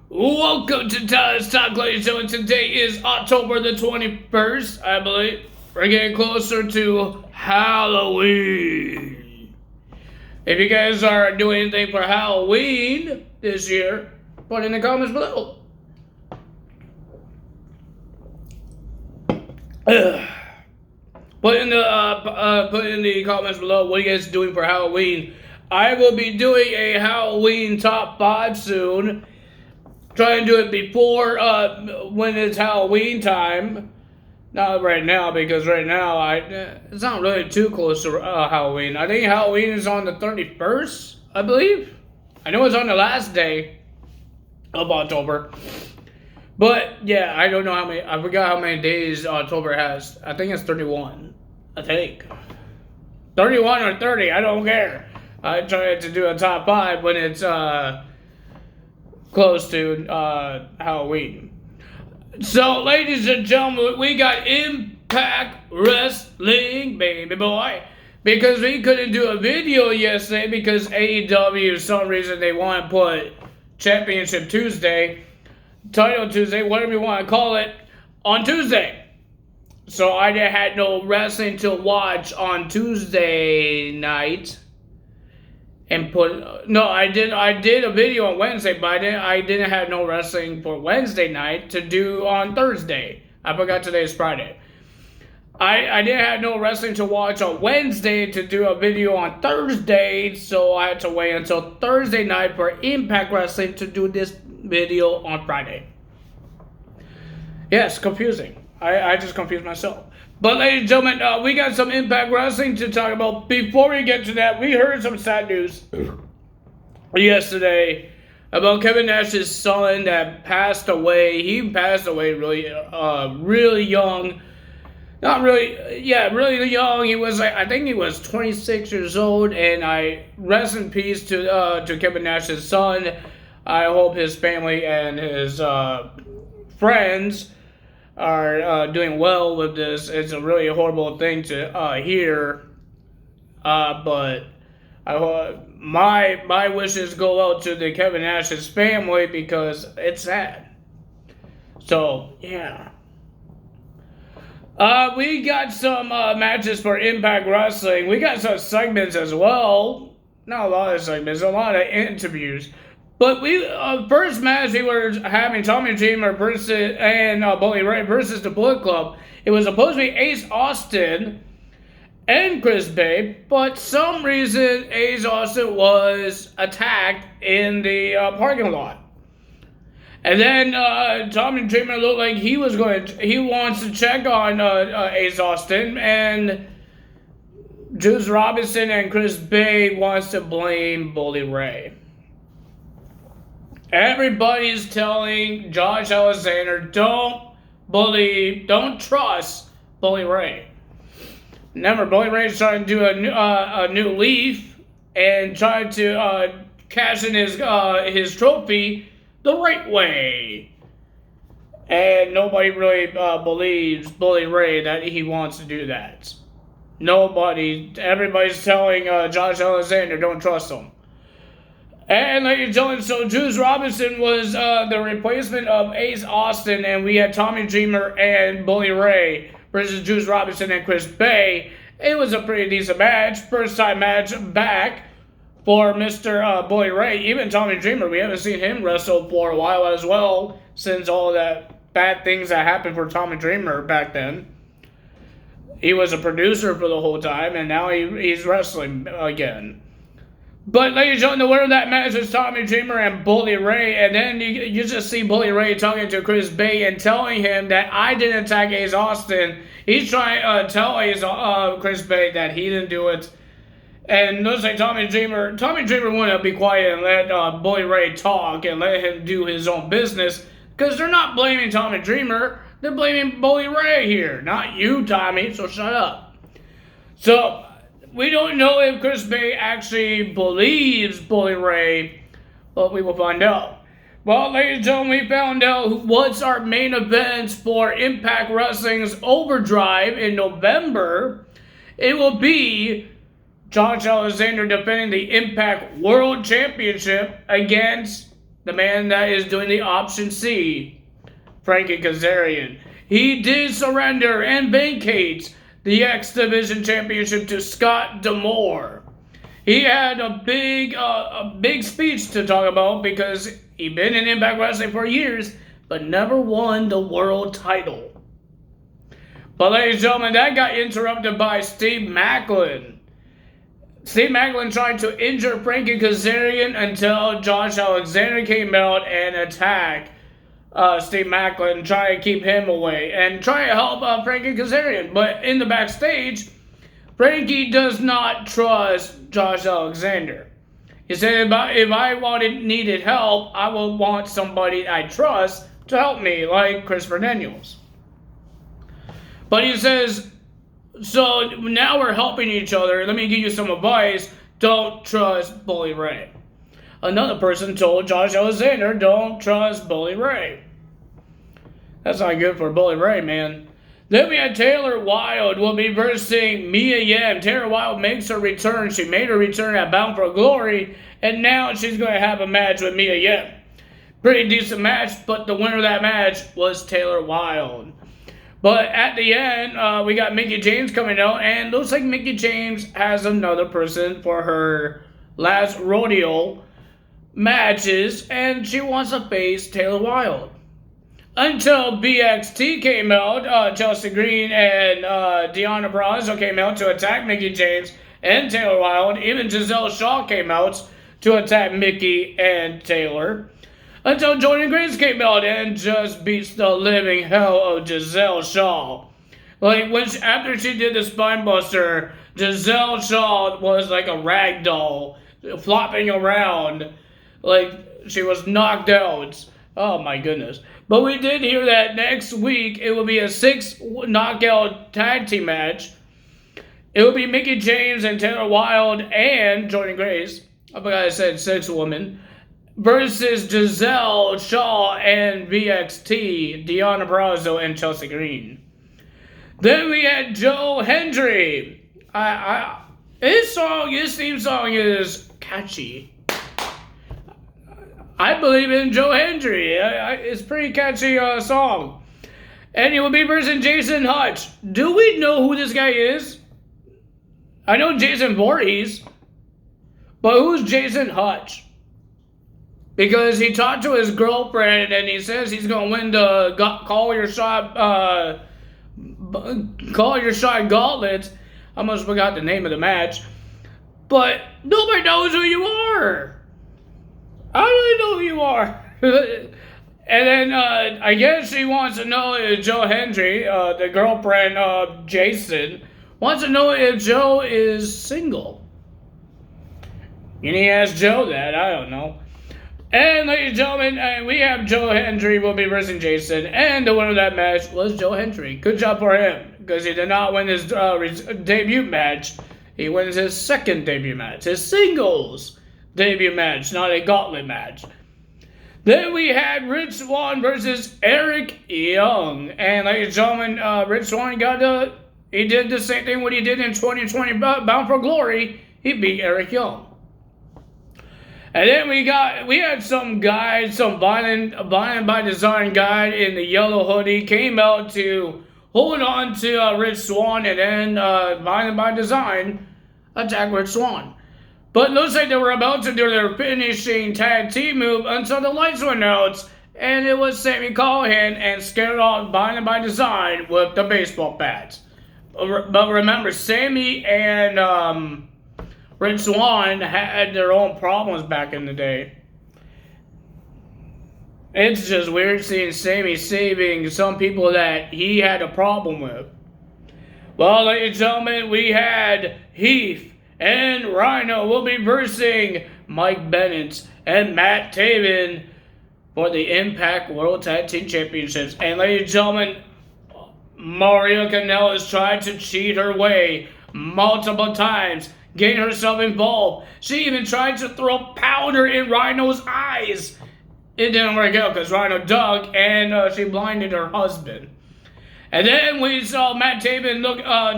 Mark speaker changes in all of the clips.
Speaker 1: Welcome to Tyler's Talk Lady Show, and today is October the 21st, I believe. We're getting closer to Halloween. If you guys are doing anything for Halloween this year, put in the comments below. Put in the comments below what you guys are doing for Halloween. I will be doing a Halloween top 5 soon. Try and do it before when it's Halloween time. Not right now, because right now it's not really too close to Halloween. I think Halloween is on the 31st, I believe. I know it's on the last day of October. But yeah, I don't know how many. I forgot how many days October has. I think it's 31. I think 31 or 30. I don't care. I try to do a top 5 when it's close to Halloween. So, ladies and gentlemen, we got Impact Wrestling, baby boy. Because we couldn't do a video yesterday because AEW, for some reason, they want to put Championship Tuesday, Title Tuesday, whatever you want to call it, on Tuesday. So I had no wrestling to watch on Tuesday night. I did a video on Wednesday, but I didn't have no wrestling for Wednesday night to do on Thursday. I forgot today is Friday. I didn't have no wrestling to watch on Wednesday to do a video on Thursday, so I had to wait until Thursday night for Impact Wrestling to do this video on Friday. Yes, confusing. I just confused myself. But ladies and gentlemen, we got some Impact Wrestling to talk about. Before we get to that, we heard some sad news yesterday about Kevin Nash's son that passed away. He passed away really young. Really young. He was, I think he was 26 years old, and I rest in peace to Kevin Nash's son. I hope his family and his friends are doing well with this. It's a really horrible thing to hear, but my wishes go out to the Kevin Nash's family because it's sad. So yeah, we got some matches for Impact Wrestling. We got some segments as well. Not a lot of segments, a lot of interviews. But first match we were having Tommy Dreamer and Bully Ray versus the Bullet Club. It was supposed to be Ace Austin and Chris Bay, but some reason Ace Austin was attacked in the parking lot. And then Tommy Dreamer looked like he wants to check on Ace Austin, and Juice Robinson and Chris Bay wants to blame Bully Ray. Everybody's telling Josh Alexander, don't trust Bully Ray. Remember, Bully Ray's trying to do a new leaf and trying to cash in his trophy the right way. And nobody really believes Bully Ray that he wants to do that. Everybody's telling Josh Alexander, don't trust him. And ladies and gentlemen, so Juice Robinson was the replacement of Ace Austin, and we had Tommy Dreamer and Bully Ray versus Juice Robinson and Chris Bay. It was a pretty decent match. First time match back for Mr. Bully Ray. Even Tommy Dreamer, we haven't seen him wrestle for a while as well, since all that bad things that happened for Tommy Dreamer back then. He was a producer for the whole time, and now he's wrestling again. But ladies and gentlemen, the winner of that match was Tommy Dreamer and Bully Ray, and then you just see Bully Ray talking to Chris Bay and telling him that I didn't attack Ace Austin. He's trying to tell Chris Bay that he didn't do it. And looks like Tommy Dreamer wouldn't be quiet and let Bully Ray talk and let him do his own business, because they're not blaming Tommy Dreamer, they're blaming Bully Ray here. Not you, Tommy, so shut up. So we don't know if Chris Bay actually believes Bully Ray, but we will find out. Well, ladies and gentlemen, we found out what's our main events for Impact Wrestling's Overdrive in November. It will be Josh Alexander defending the Impact World Championship against the man that is doing the option C, Frankie Kazarian. He did surrender and vacate the X Division Championship to Scott D'Amore. He had a big speech to talk about because he'd been in Impact Wrestling for years, but never won the world title. But ladies and gentlemen, that got interrupted by Steve Maclin. Steve Maclin tried to injure Frankie Kazarian until Josh Alexander came out and attacked Steve Maclin, trying to keep him away and try to help Frankie Kazarian. But in the backstage, Frankie does not trust Josh Alexander. He said, if I needed help, I would want somebody I trust to help me, like Christopher Daniels. But he says, so now we're helping each other. Let me give you some advice. Don't trust Bully Ray. Another person told Josh Alexander, don't trust Bully Ray. That's not good for Bully Ray, man. Then we had Taylor Wilde will be versing Mia Yim. Taylor Wilde makes her return. She made her return at Bound for Glory, and now she's going to have a match with Mia Yim. Pretty decent match, but the winner of that match was Taylor Wilde. But at the end, we got Mickie James coming out, and looks like Mickie James has another person for her last rodeo matches, and she wants to face Taylor Wilde. Until BXT came out, Chelsea Green and Deonna Purrazzo came out to attack Mickie James and Taylor Wilde. Even Giselle Shaw came out to attack Mickie and Taylor. Until Jordynne Grace came out and just beats the living hell of Giselle Shaw. Like, after she did the spine buster, Giselle Shaw was like a rag doll, flopping around like she was knocked out. Oh my goodness. But we did hear that next week it will be a 6 knockout tag team match. It will be Mickie James and Taylor Wilde and Jordynne Grace. I forgot I said 6 women. Versus Giselle Shaw and VXT, Deonna Purrazzo and Chelsea Green. Then we had Joe Hendry. His theme song is catchy. I believe in Joe Hendry. It's a pretty catchy song. And he will be versus Jason Hutch. Do we know who this guy is? I know Jason Voorhees. But who's Jason Hutch? Because he talked to his girlfriend and he says he's going to win the Call Your Shot Gauntlet. I almost forgot the name of the match. But nobody knows who you are. I don't really know who you are. And then I guess she wants to know if Joe Hendry, the girlfriend of Jason, wants to know if Joe is single. And he asked Joe that. I don't know. And ladies and gentlemen, we have Joe Hendry will be versing Jason, and the winner of that match was Joe Hendry. Good job for him, because he did not win his debut match. He wins his second debut match, his singles debut match, not a gauntlet match. Then we had Rich Swann versus Eric Young, and ladies and gentlemen, Rich Swann he did the same thing what he did in 2020 Bound for Glory. He beat Eric Young. And then we had some guy, some violent by design guy in the yellow hoodie came out to hold on to Rich Swann, and then violent by design attacked Rich Swann. But it looks like they were about to do their finishing tag team move until the lights went out, and it was Sami Callihan and scared off violent by design with the baseball bats. But remember, Sami and Rich Swann had their own problems back in the day. It's just weird seeing Sami saving some people that he had a problem with. Well, ladies and gentlemen, we had Heath and Rhino will be versing Mike Bennett and Matt Taven for the Impact World Tag Team Championships. And ladies and gentlemen, Maria Kanellis tried to cheat her way multiple times, getting herself involved. She even tried to throw powder in Rhino's eyes. It didn't work out because Rhino ducked and she blinded her husband. And then we saw Matt Taven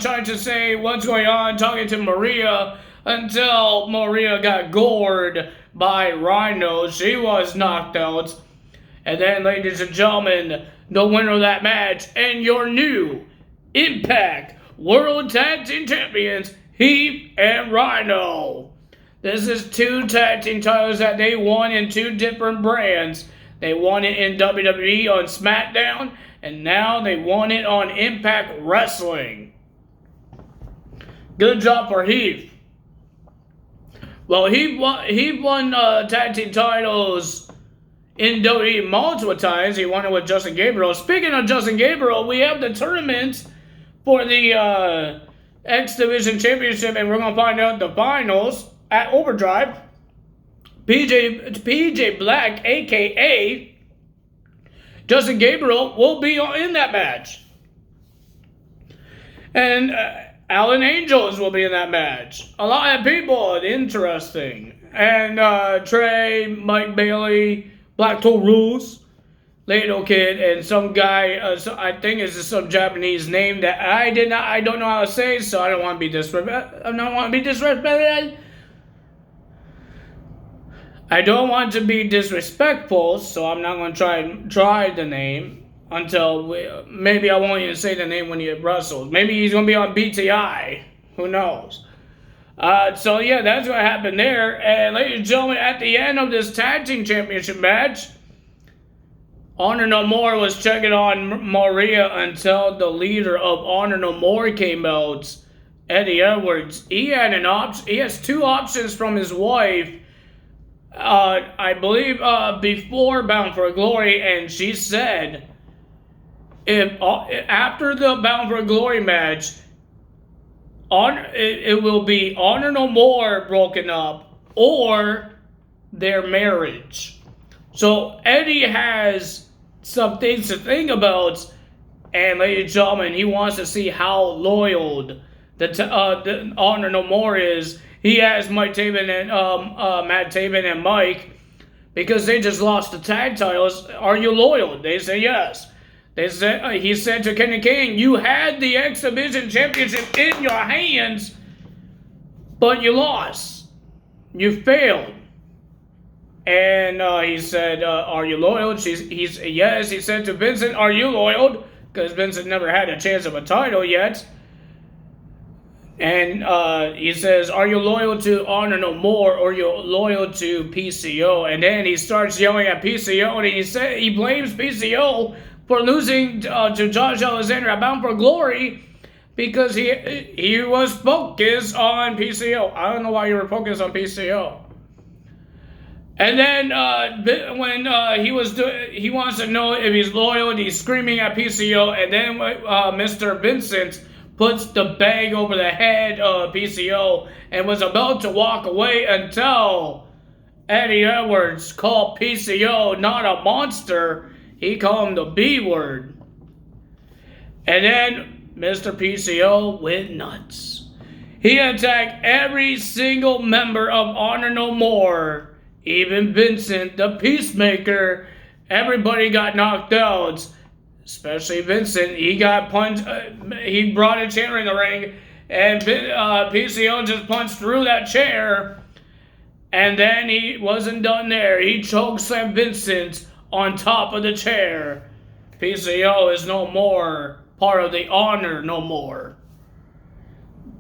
Speaker 1: trying to say what's going on, talking to Maria, until Maria got gored by Rhino. She was knocked out. And then, ladies and gentlemen, the winner of that match and your new Impact World Tag Team Champions, Heath and Rhino. This is 2 tag team titles that they won in 2 different brands. They won it in WWE on SmackDown, and now they won it on Impact Wrestling. Good job for Heath. Well, he won tag team titles in WWE multiple times. He won it with Justin Gabriel. Speaking of Justin Gabriel, we have the tournament for the X Division Championship, and we're going to find out the finals at Overdrive. PJ Black, a.k.a. Justin Gabriel, will be in that match. And Alan Angels will be in that match. A lot of people, interesting. And Trey, Mike Bailey, Black Toe Rules, Lato Kid, and some guy, I think it's some Japanese name that I don't know how to say, so I don't want to be disrespectful. I don't want to be disrespectful, so I'm not going to try the name until maybe I won't even say the name when he wrestles. Maybe he's going to be on BTI. Who knows? So yeah, that's what happened there. And ladies and gentlemen, at the end of this tag team championship match, Honor No More was checking on Maria until the leader of Honor No More came out, Eddie Edwards. He had an option. He has 2 options from his wife. I believe before Bound for Glory, and she said if after the Bound for Glory match, it will be Honor No More broken up or their marriage. So Eddie has some things to think about, and ladies and gentlemen, he wants to see how loyal the Honor No More is. He has Mike Taven and Matt Taven and Mike, because they just lost the tag titles. Are you loyal? They say yes. They said he said to Kenny King, "You had the X Division Championship in your hands, but you lost. You failed." And he said, "Are you loyal?" He's yes. He said to Vincent, "Are you loyal?" Because Vincent never had a chance of a title yet. And he says, "Are you loyal to Honor No More, or are you loyal to PCO?" And then he starts yelling at PCO, and he blames PCO for losing to Josh Alexander at Bound for Glory because he was focused on PCO. I don't know why you were focused on PCO. And then when he wants to know if he's loyal, and he's screaming at PCO, and then Mr. Vincent puts the bag over the head of PCO and was about to walk away until Eddie Edwards called PCO not a monster. He called him the B word. And then Mr. PCO went nuts. He attacked every single member of Honor No More. Even Vincent, the Peacemaker. Everybody got knocked out. Especially Vincent. He got punched. He brought a chair in the ring. And PCO just punched through that chair. And then he wasn't done there. He chokeslammed Vincent on top of the chair. PCO is no more part of the Honor No More.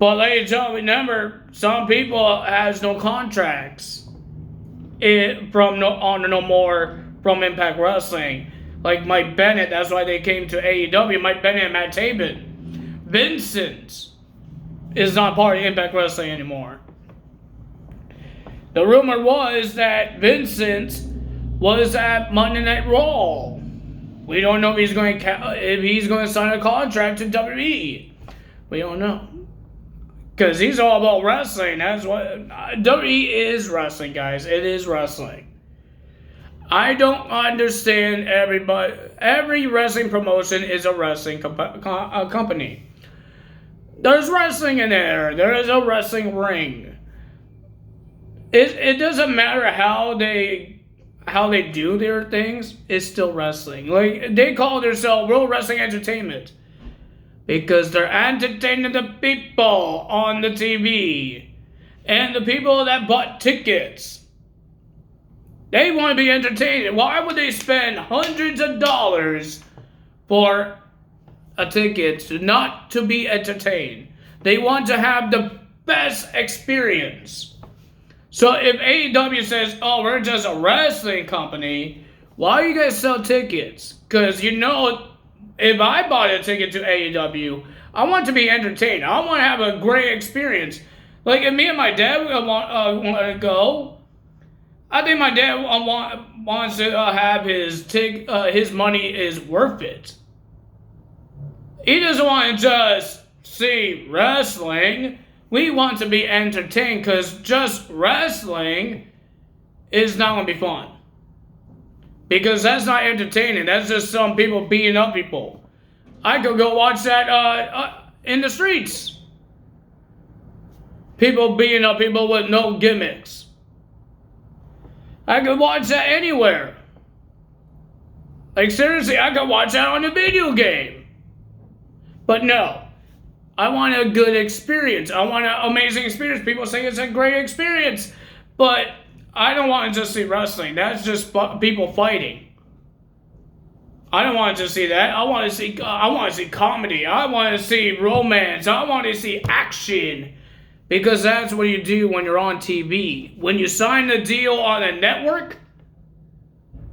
Speaker 1: But ladies and gentlemen, remember, some people has no contracts from Honor No More from Impact Wrestling. Like Mike Bennett, that's why they came to AEW. Mike Bennett and Matt Taven. Vincent is not part of Impact Wrestling anymore. The rumor was that Vincent was at Monday Night Raw. We don't know if he's going to sign a contract to WWE. We don't know, because he's all about wrestling. That's what WWE is. Wrestling, guys. It is wrestling. I don't understand everybody. Every wrestling promotion is a wrestling company. There's wrestling in there. There is a wrestling ring. It doesn't matter how they do their things. It's still wrestling. Like, they call themselves World Wrestling Entertainment because they're entertaining the people on the TV and the people that bought tickets. They want to be entertained. Why would they spend hundreds of dollars for a ticket not to be entertained? They want to have the best experience. So if AEW says, oh, we're just a wrestling company, why do you guys sell tickets? Because you know, if I bought a ticket to AEW, I want to be entertained. I want to have a great experience. Like if me and my dad want to go, I think my dad wants to have his money is worth it. He doesn't want to just see wrestling. We want to be entertained because just wrestling is not going to be fun. Because that's not entertaining. That's just some people beating up people. I could go watch that in the streets. People beating up people with no gimmicks. I could watch that anywhere. Like seriously, I could watch that on a video game. But no, I want a good experience. I want an amazing experience. People say it's a great experience. But I don't want to just see wrestling. That's just people fighting. I don't want to just see that. I want to see comedy. I want to see romance. I want to see action. Because that's what you do when you're on TV. When you sign the deal on a network,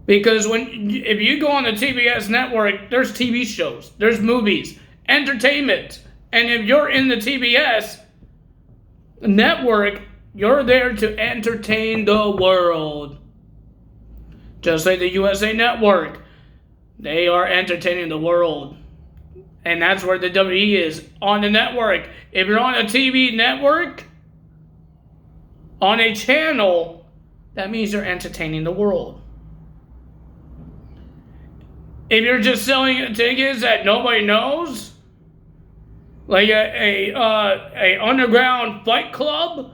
Speaker 1: because if you go on the TBS network, there's TV shows, there's movies, entertainment. And if you're in the TBS network, you're there to entertain the world. Just like the USA Network. They are entertaining the world. And that's where the WWE is, on the network. If you're on a TV network, on a channel, that means you're entertaining the world. If you're just selling tickets that nobody knows, like a underground fight club,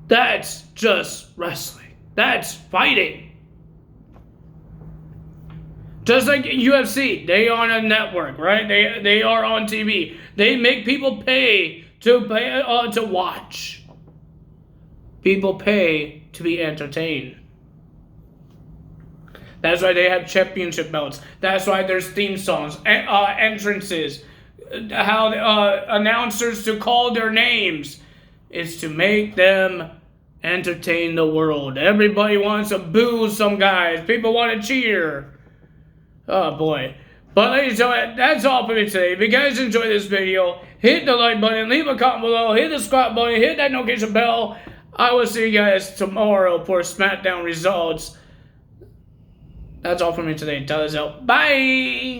Speaker 1: that's just wrestling. That's fighting. Just like UFC, they are on a network, right? They are on TV. They make people pay to watch. People pay to be entertained. That's why they have championship belts. That's why there's theme songs, entrances, how announcers to call their names. It's to make them entertain the world. Everybody wants to boo some guys. People want to cheer. Oh boy. But ladies and gentlemen, that's all for me today. If you guys enjoyed this video, hit the like button, leave a comment below, hit the subscribe button, hit that notification bell. I will see you guys tomorrow for SmackDown results. That's all for me today. Tell us out. Bye!